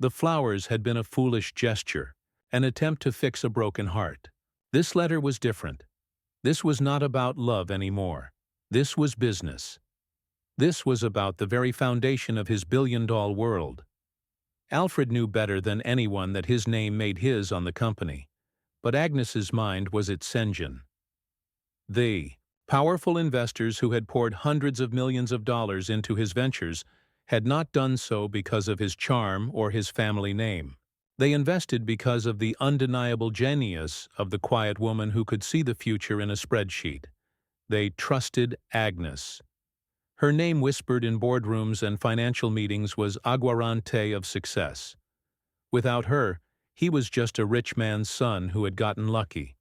The flowers had been a foolish gesture, an attempt to fix a broken heart. This letter was different. This was not about love anymore. This was business. This was about the very foundation of his billion-dollar world. Alfred knew better than anyone that his name made his on the company, but Agnes's mind was its engine. They, powerful investors who had poured hundreds of millions of dollars into his ventures, had not done so because of his charm or his family name. They invested because of the undeniable genius of the quiet woman who could see the future in a spreadsheet. They trusted Agnes. Her name whispered in boardrooms and financial meetings was aguarante of success. Without her, he was just a rich man's son who had gotten lucky.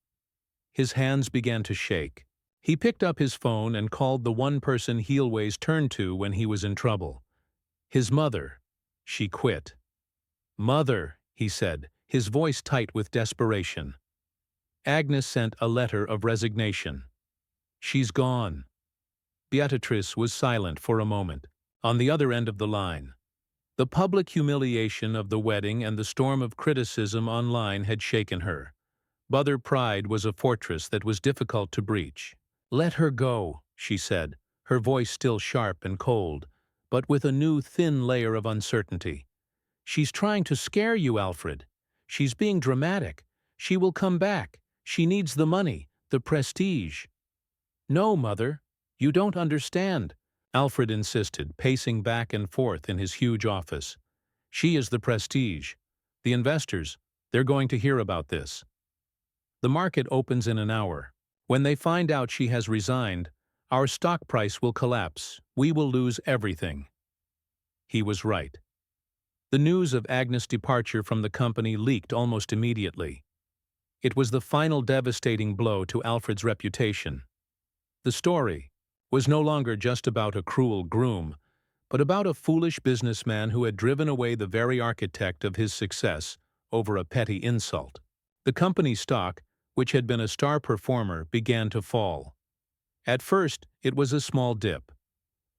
His hands began to shake. He picked up his phone and called the one person he always turned to when he was in trouble. His mother. She quit. "Mother," he said, his voice tight with desperation. Agnes sent a letter of resignation. "She's gone." Beatrice was silent for a moment. On the other end of the line, the public humiliation of the wedding and the storm of criticism online had shaken her. Mother pride was a fortress that was difficult to breach. "Let her go," she said, her voice still sharp and cold, but with a new thin layer of uncertainty. "She's trying to scare you, Alfred. She's being dramatic. She will come back. She needs the money, the prestige." "No, Mother. You don't understand," Alfred insisted, pacing back and forth in his huge office. "She is the prestige. The investors, they're going to hear about this. The market opens in an hour. When they find out she has resigned, our stock price will collapse. We will lose everything." He was right. The news of Agnes' departure from the company leaked almost immediately. It was the final devastating blow to Alfred's reputation. The story was no longer just about a cruel groom, but about a foolish businessman who had driven away the very architect of his success over a petty insult. The company's stock, which had been a star performer, began to fall. At first, it was a small dip.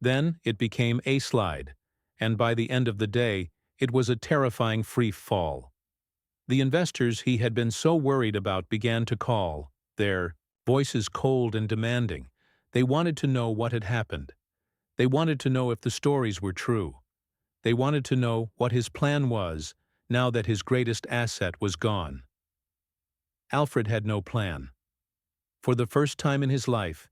Then it became a slide, and by the end of the day, it was a terrifying free fall. The investors he had been so worried about began to call, their voices cold and demanding. They wanted to know what had happened. They wanted to know if the stories were true. They wanted to know what his plan was, now that his greatest asset was gone. Alfred had no plan. For the first time in his life,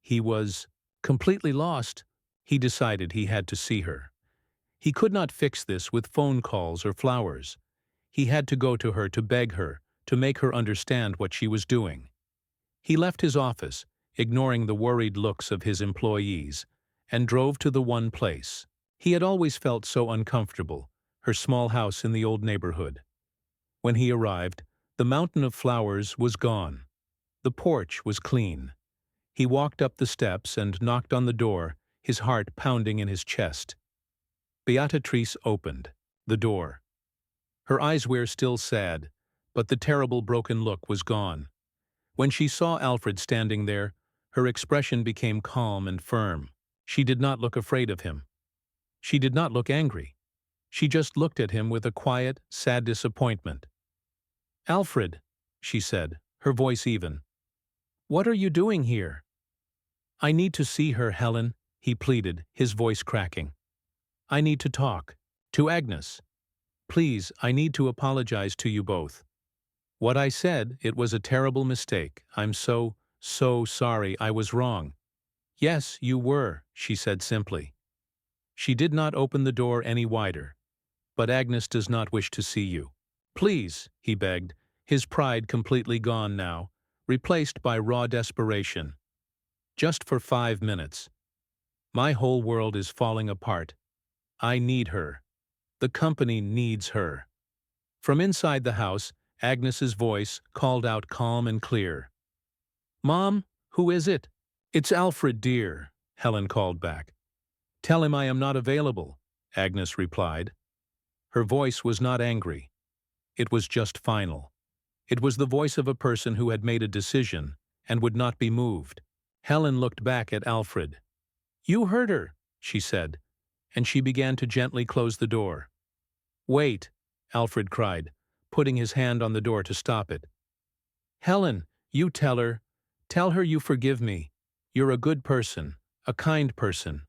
he was completely lost. He decided he had to see her. He could not fix this with phone calls or flowers. He had to go to her to beg her, to make her understand what she was doing. He left his office, ignoring the worried looks of his employees, and drove to the one place he had always felt so uncomfortable, her small house in the old neighborhood. When he arrived, the mountain of flowers was gone. The porch was clean. He walked up the steps and knocked on the door, his heart pounding in his chest. Beatrice opened the door. Her eyes were still sad, but the terrible broken look was gone. When she saw Alfred standing there, her expression became calm and firm. She did not look afraid of him. She did not look angry. She just looked at him with a quiet, sad disappointment. "Alfred," she said, her voice even. "What are you doing here?" "I need to see her, Helen," he pleaded, his voice cracking. "I need to talk. To Agnes." Please, I need to apologize to you both. What I said, it was a terrible mistake. I'm so sorry. I was wrong. Yes, you were, she said simply. She did not open the door any wider. But Agnes does not wish to see you. Please, he begged, his pride completely gone now, replaced by raw desperation. Just for 5 minutes. My whole world is falling apart. I need her. The company needs her. From inside the house, Agnes's voice called out calm and clear. Mom, who is it? It's Alfred, dear, Helen called back. Tell him I am not available, Agnes replied. Her voice was not angry. It was just final. It was the voice of a person who had made a decision and would not be moved. Helen looked back at Alfred. You heard her, she said, and she began to gently close the door. Wait, Alfred cried, putting his hand on the door to stop it. Helen, you tell her you forgive me. You're a good person, a kind person.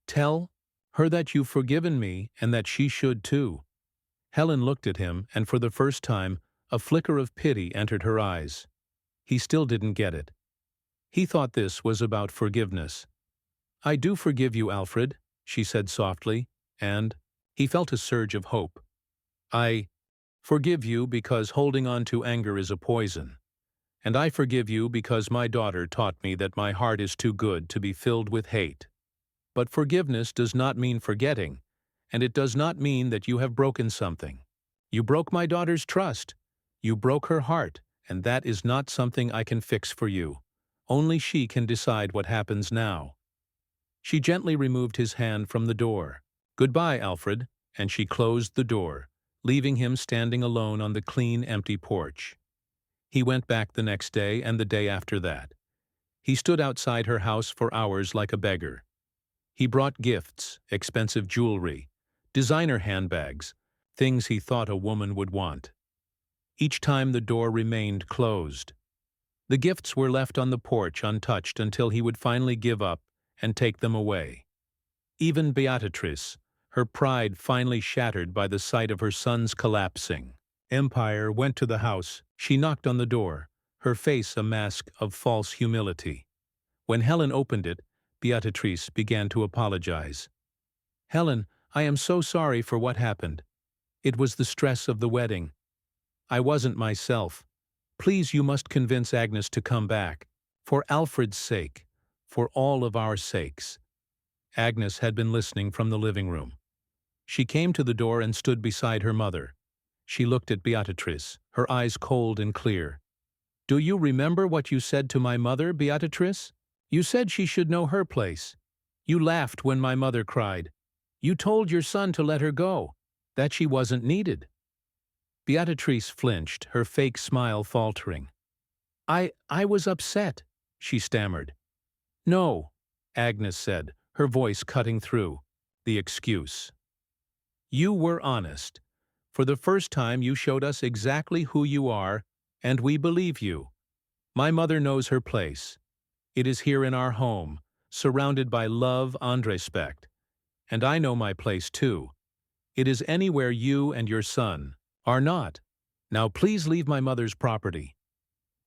Tell her that you've forgiven me and that she should too. Helen looked at him, and for the first time, a flicker of pity entered her eyes. He still didn't get it. He thought this was about forgiveness. I do forgive you, Alfred, she said softly, and he felt a surge of hope. I forgive you because holding on to anger is a poison. And I forgive you because my daughter taught me that my heart is too good to be filled with hate. But forgiveness does not mean forgetting, and it does not mean that you have broken something. You broke my daughter's trust. You broke her heart, and that is not something I can fix for you. Only she can decide what happens now. She gently removed his hand from the door. Goodbye, Alfred, and she closed the door, leaving him standing alone on the clean, empty porch. He went back the next day and the day after that. He stood outside her house for hours like a beggar. He brought gifts, expensive jewelry, designer handbags, things he thought a woman would want. Each time the door remained closed. The gifts were left on the porch untouched until he would finally give up and take them away. Even Beatrice, her pride finally shattered by the sight of her son's collapsing empire, went to the house. She knocked on the door, her face a mask of false humility. When Helen opened it, Beatrice began to apologize. Helen, I am so sorry for what happened. It was the stress of the wedding. I wasn't myself. Please, you must convince Agnes to come back. For Alfred's sake. For all of our sakes. Agnes had been listening from the living room. She came to the door and stood beside her mother. She looked at Beatrice, her eyes cold and clear. Do you remember what you said to my mother, Beatrice? You said she should know her place. You laughed when my mother cried. You told your son to let her go, that she wasn't needed. Beatrice flinched, her fake smile faltering. I was upset, she stammered. No, Agnes said, her voice cutting through. The excuse. You were honest. For the first time you showed us exactly who you are, and we believe you. My mother knows her place. It is here in our home, surrounded by love and respect. And I know my place too. It is anywhere you and your son are not. Now please leave my mother's property.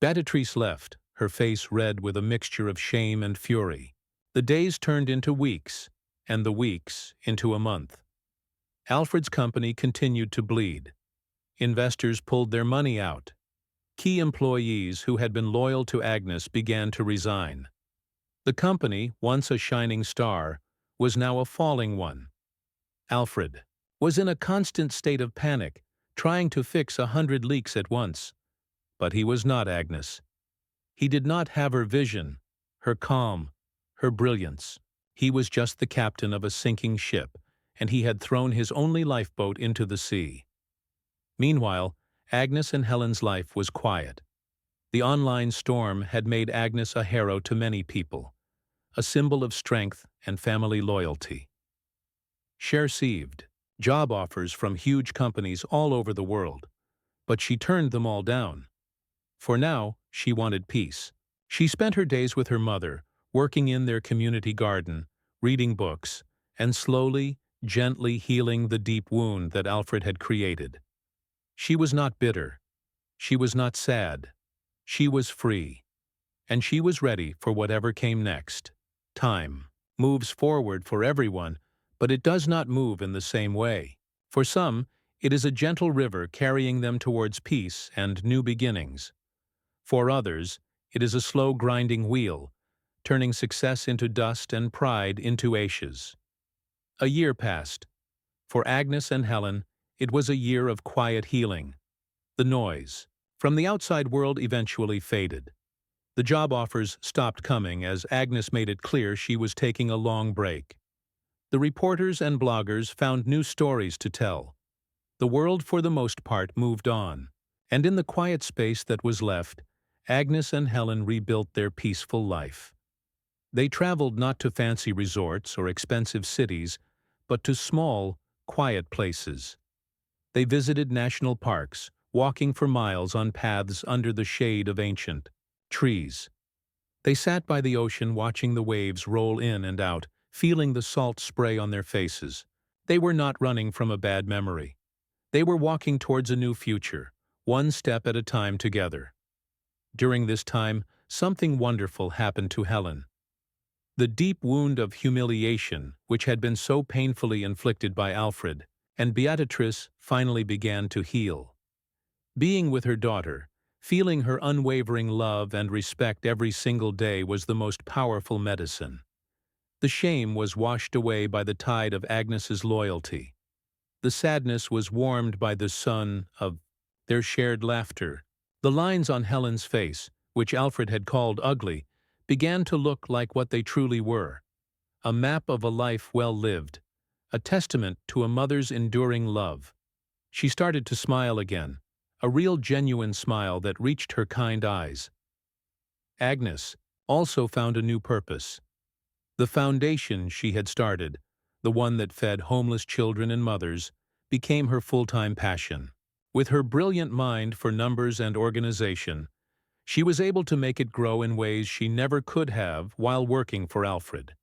Beatrice left, her face red with a mixture of shame and fury. The days turned into weeks, and the weeks into a month. Alfred's company continued to bleed. Investors pulled their money out. Key employees who had been loyal to Agnes began to resign. The company, once a shining star, was now a falling one. Alfred was in a constant state of panic, trying to fix 100 leaks at once. But he was not Agnes. He did not have her vision, her calm, her brilliance. He was just the captain of a sinking ship, and he had thrown his only lifeboat into the sea. Meanwhile, Agnes and Helen's life was quiet. The online storm had made Agnes a hero to many people, a symbol of strength and family loyalty. She received job offers from huge companies all over the world, but she turned them all down. For now, she wanted peace. She spent her days with her mother, working in their community garden, reading books, and slowly, gently healing the deep wound that Alfred had created. She was not bitter. She was not sad. She was free. And she was ready for whatever came next. Time moves forward for everyone, but it does not move in the same way. For some, it is a gentle river carrying them towards peace and new beginnings. For others, it is a slow grinding wheel, turning success into dust and pride into ashes. A year passed. For Agnes and Helen, it was a year of quiet healing. The noise from the outside world eventually faded. The job offers stopped coming as Agnes made it clear she was taking a long break. The reporters and bloggers found new stories to tell. The world, for the most part, moved on. And in the quiet space that was left, Agnes and Helen rebuilt their peaceful life. They traveled not to fancy resorts or expensive cities, but to small, quiet places. They visited national parks, walking for miles on paths under the shade of ancient trees. They sat by the ocean watching the waves roll in and out, feeling the salt spray on their faces. They were not running from a bad memory. They were walking towards a new future, one step at a time together. During this time, something wonderful happened to Helen. The deep wound of humiliation, which had been so painfully inflicted by Alfred and Beatrice, finally began to heal. Being with her daughter, feeling her unwavering love and respect every single day was the most powerful medicine. The shame was washed away by the tide of Agnes's loyalty. The sadness was warmed by the sun of their shared laughter. The lines on Helen's face, which Alfred had called ugly, began to look like what they truly were: a map of a life well lived, a testament to a mother's enduring love. She started to smile again, a real genuine smile that reached her kind eyes. Agnes also found a new purpose. The foundation she had started, the one that fed homeless children and mothers, became her full-time passion. With her brilliant mind for numbers and organization, she was able to make it grow in ways she never could have while working for Alfred.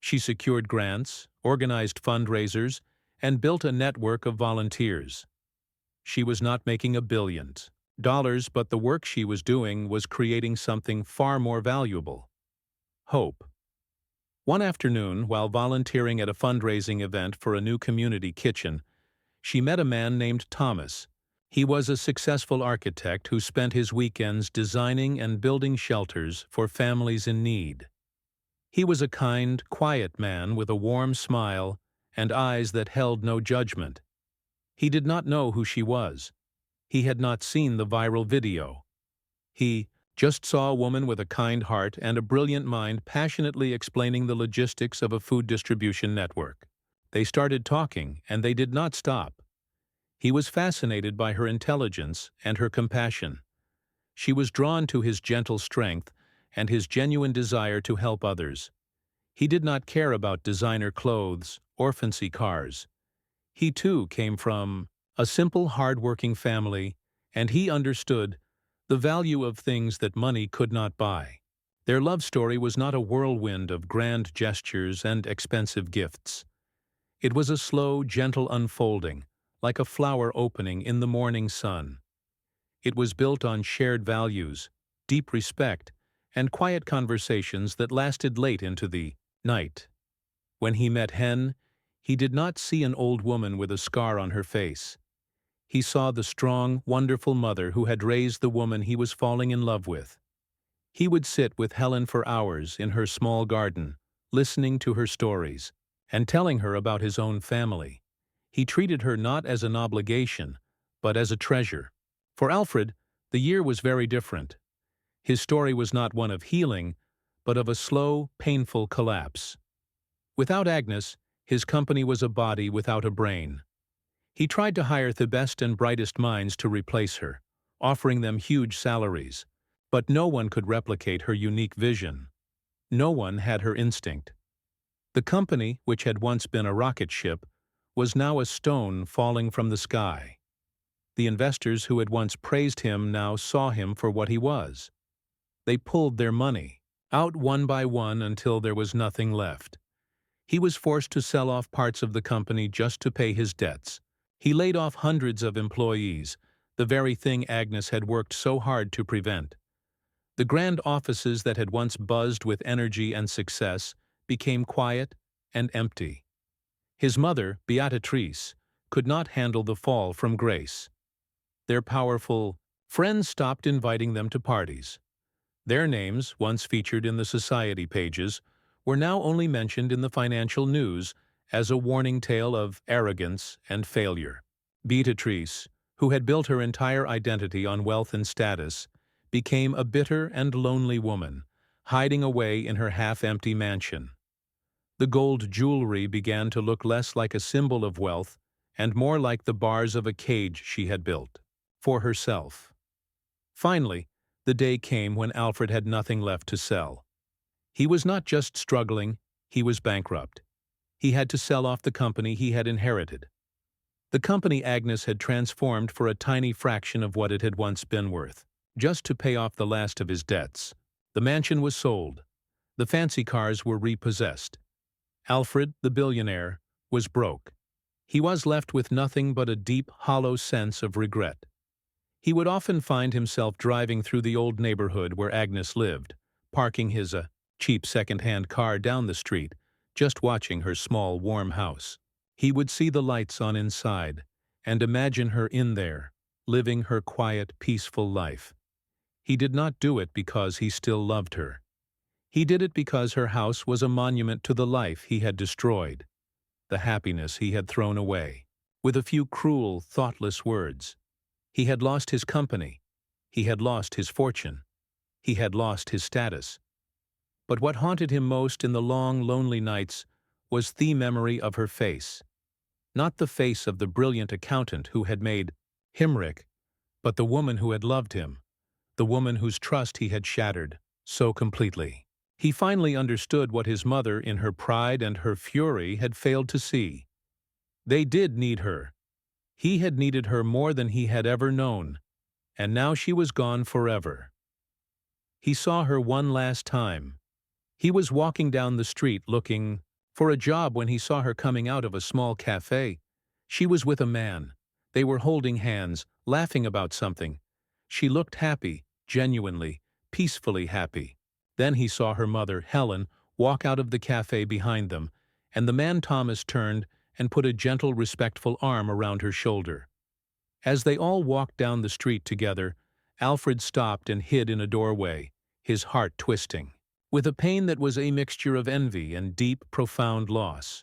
She secured grants, organized fundraisers, and built a network of volunteers. She was not making $1 billion, but the work she was doing was creating something far more valuable: hope. One afternoon, while volunteering at a fundraising event for a new community kitchen, she met a man named Thomas. He was a successful architect who spent his weekends designing and building shelters for families in need. He was a kind, quiet man with a warm smile and eyes that held no judgment. He did not know who she was. He had not seen the viral video. He just saw a woman with a kind heart and a brilliant mind passionately explaining the logistics of a food distribution network. They started talking, and they did not stop. He was fascinated by her intelligence and her compassion. She was drawn to his gentle strength and his genuine desire to help others. He did not care about designer clothes or fancy cars. He too came from a simple, hard-working family, and he understood the value of things that money could not buy. Their love story was not a whirlwind of grand gestures and expensive gifts. It was a slow, gentle unfolding, like a flower opening in the morning sun. It was built on shared values, deep respect, and quiet conversations that lasted late into the night. When he met Hen, he did not see an old woman with a scar on her face. He saw the strong, wonderful mother who had raised the woman he was falling in love with. He would sit with Helen for hours in her small garden, listening to her stories and telling her about his own family. He treated her not as an obligation, but as a treasure. For Alfred, the year was very different. His story was not one of healing, but of a slow, painful collapse. Without Agnes, his company was a body without a brain. He tried to hire the best and brightest minds to replace her, offering them huge salaries. But no one could replicate her unique vision. No one had her instinct. The company, which had once been a rocket ship, was now a stone falling from the sky. The investors who had once praised him now saw him for what he was. They pulled their money out one by one until there was nothing left. He was forced to sell off parts of the company just to pay his debts. He laid off hundreds of employees, the very thing Agnes had worked so hard to prevent. The grand offices that had once buzzed with energy and success became quiet and empty. His mother, Beatrice, could not handle the fall from grace. Their powerful friends stopped inviting them to parties. Their names, once featured in the society pages, were now only mentioned in the financial news as a warning tale of arrogance and failure. Beatrice, who had built her entire identity on wealth and status, became a bitter and lonely woman, hiding away in her half-empty mansion. The gold jewelry began to look less like a symbol of wealth and more like the bars of a cage she had built for herself. Finally, the day came when Alfred had nothing left to sell. He was not just struggling, he was bankrupt. He had to sell off the company he had inherited. The company Agnes had transformed for a tiny fraction of what it had once been worth, just to pay off the last of his debts. The mansion was sold. The fancy cars were repossessed. Alfred, the billionaire, was broke. He was left with nothing but a deep, hollow sense of regret. He would often find himself driving through the old neighborhood where Agnes lived, parking his cheap second-hand car down the street, just watching her small, warm house. He would see the lights on inside and imagine her in there, living her quiet, peaceful life. He did not do it because he still loved her. He did it because her house was a monument to the life he had destroyed, the happiness he had thrown away. With a few cruel, thoughtless words, he had lost his company, he had lost his fortune, he had lost his status. But what haunted him most in the long, lonely nights was the memory of her face. Not the face of the brilliant accountant who had made him rich, but the woman who had loved him, the woman whose trust he had shattered so completely. He finally understood what his mother, in her pride and her fury, had failed to see. They did need her. He had needed her more than he had ever known, and now she was gone forever. He saw her one last time. He was walking down the street looking for a job when he saw her coming out of a small cafe. She was with a man. They were holding hands, laughing about something. She looked happy, genuinely, peacefully happy. Then he saw her mother, Helen, walk out of the cafe behind them, and the man Thomas turned and put a gentle, respectful arm around her shoulder. As they all walked down the street together, Alfred stopped and hid in a doorway, his heart twisting, with a pain that was a mixture of envy and deep, profound loss.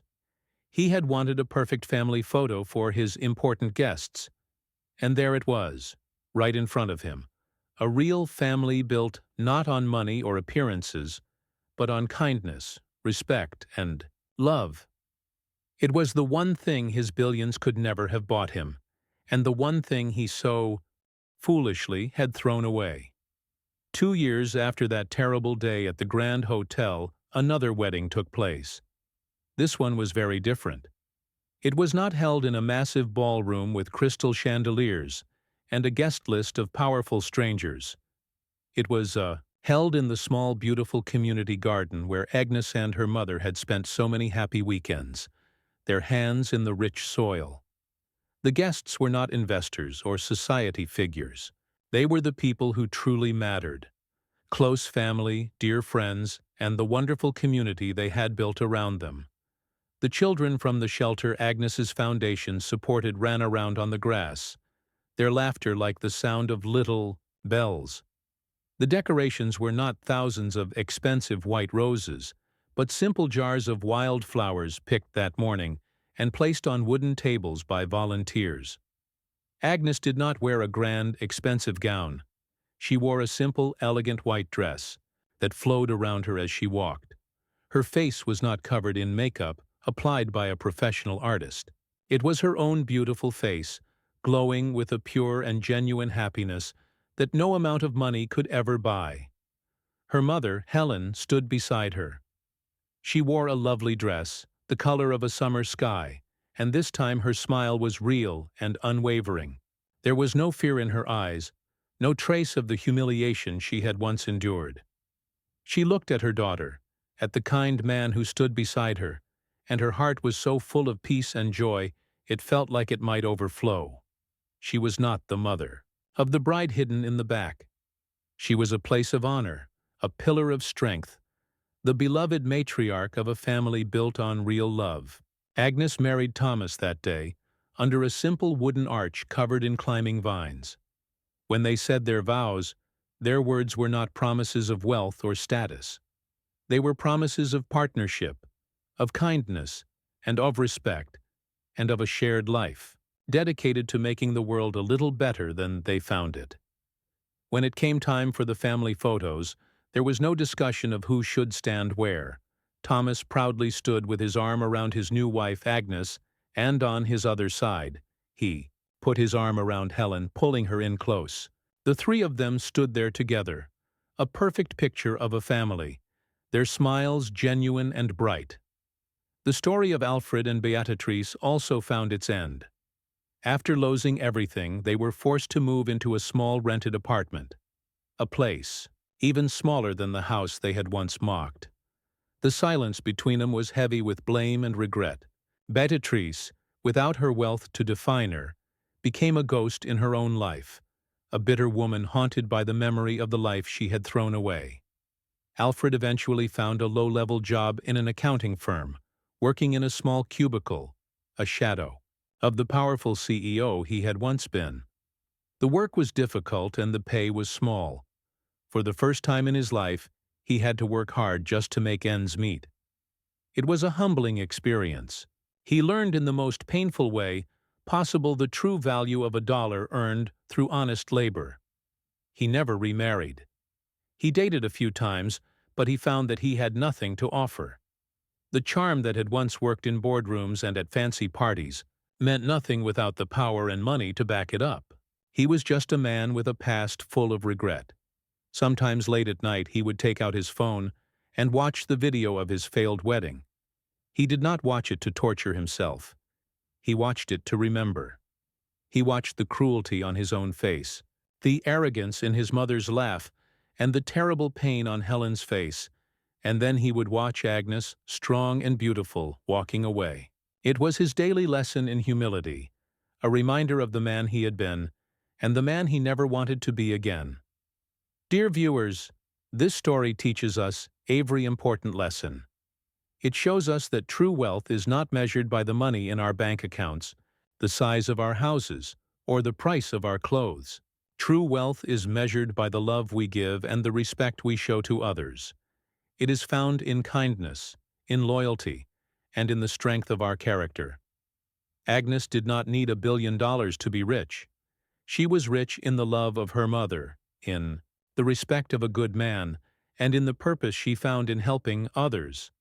He had wanted a perfect family photo for his important guests, and there it was, right in front of him. A real family built not on money or appearances, but on kindness, respect, and love. It was the one thing his billions could never have bought him, and the one thing he so foolishly had thrown away. 2 years after that terrible day at the Grand Hotel, another wedding took place. This one was very different. It was not held in a massive ballroom with crystal chandeliers and a guest list of powerful strangers. It was held in the small, beautiful community garden where Agnes and her mother had spent so many happy weekends, their hands in the rich soil. The guests were not investors or society figures. They were the people who truly mattered. Close family, dear friends, and the wonderful community they had built around them. The children from the shelter Agnes's foundation supported ran around on the grass, their laughter like the sound of little bells. The decorations were not thousands of expensive white roses, but simple jars of wild flowers picked that morning and placed on wooden tables by volunteers. Agnes did not wear a grand, expensive gown. She wore a simple, elegant white dress that flowed around her as she walked. Her face was not covered in makeup applied by a professional artist. It was her own beautiful face, glowing with a pure and genuine happiness that no amount of money could ever buy. Her mother, Helen, stood beside her. She wore a lovely dress, the color of a summer sky, and this time her smile was real and unwavering. There was no fear in her eyes, no trace of the humiliation she had once endured. She looked at her daughter, at the kind man who stood beside her, and her heart was so full of peace and joy it felt like it might overflow. She was not the mother of the bride hidden in the back. She was a place of honor, a pillar of strength, the beloved matriarch of a family built on real love. Agnes married Thomas that day, under a simple wooden arch covered in climbing vines. When they said their vows, their words were not promises of wealth or status. They were promises of partnership, of kindness, and of respect, and of a shared life, dedicated to making the world a little better than they found it. When it came time for the family photos, there was no discussion of who should stand where. Thomas proudly stood with his arm around his new wife Agnes, and on his other side, he put his arm around Helen, pulling her in close. The three of them stood there together, a perfect picture of a family, their smiles genuine and bright. The story of Alfred and Beatrice also found its end. After losing everything, they were forced to move into a small rented apartment, a place even smaller than the house they had once mocked. The silence between them was heavy with blame and regret. Beatrice, without her wealth to define her, became a ghost in her own life, a bitter woman haunted by the memory of the life she had thrown away. Alfred eventually found a low-level job in an accounting firm, working in a small cubicle, a shadow of the powerful CEO he had once been. The work was difficult and the pay was small. For the first time in his life, he had to work hard just to make ends meet. It was a humbling experience. He learned in the most painful way possible the true value of a dollar earned through honest labor. He never remarried. He dated a few times, but he found that he had nothing to offer. The charm that had once worked in boardrooms and at fancy parties meant nothing without the power and money to back it up. He was just a man with a past full of regret. Sometimes late at night he would take out his phone and watch the video of his failed wedding. He did not watch it to torture himself. He watched it to remember. He watched the cruelty on his own face, the arrogance in his mother's laugh, and the terrible pain on Helen's face, and then he would watch Agnes, strong and beautiful, walking away. It was his daily lesson in humility, a reminder of the man he had been, and the man he never wanted to be again. Dear viewers, this story teaches us every important lesson. It shows us that true wealth is not measured by the money in our bank accounts, the size of our houses, or the price of our clothes. True wealth is measured by the love we give and the respect we show to others. It is found in kindness, in loyalty, and in the strength of our character. Agnes did not need $1 billion to be rich. She was rich in the love of her mother, in the respect of a good man, and in the purpose she found in helping others.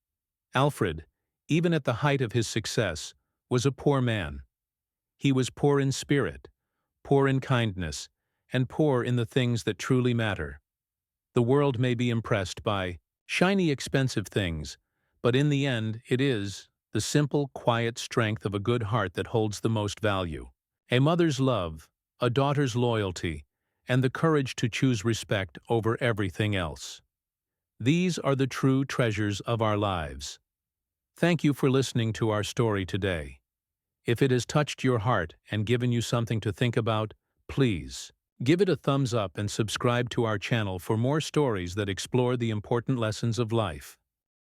Alfred, even at the height of his success, was a poor man. He was poor in spirit, poor in kindness, and poor in the things that truly matter. The world may be impressed by shiny, expensive things, but in the end it is the simple, quiet strength of a good heart that holds the most value. A mother's love, a daughter's loyalty, and the courage to choose respect over everything else. These are the true treasures of our lives. Thank you for listening to our story today. If it has touched your heart and given you something to think about, please give it a thumbs up and subscribe to our channel for more stories that explore the important lessons of life.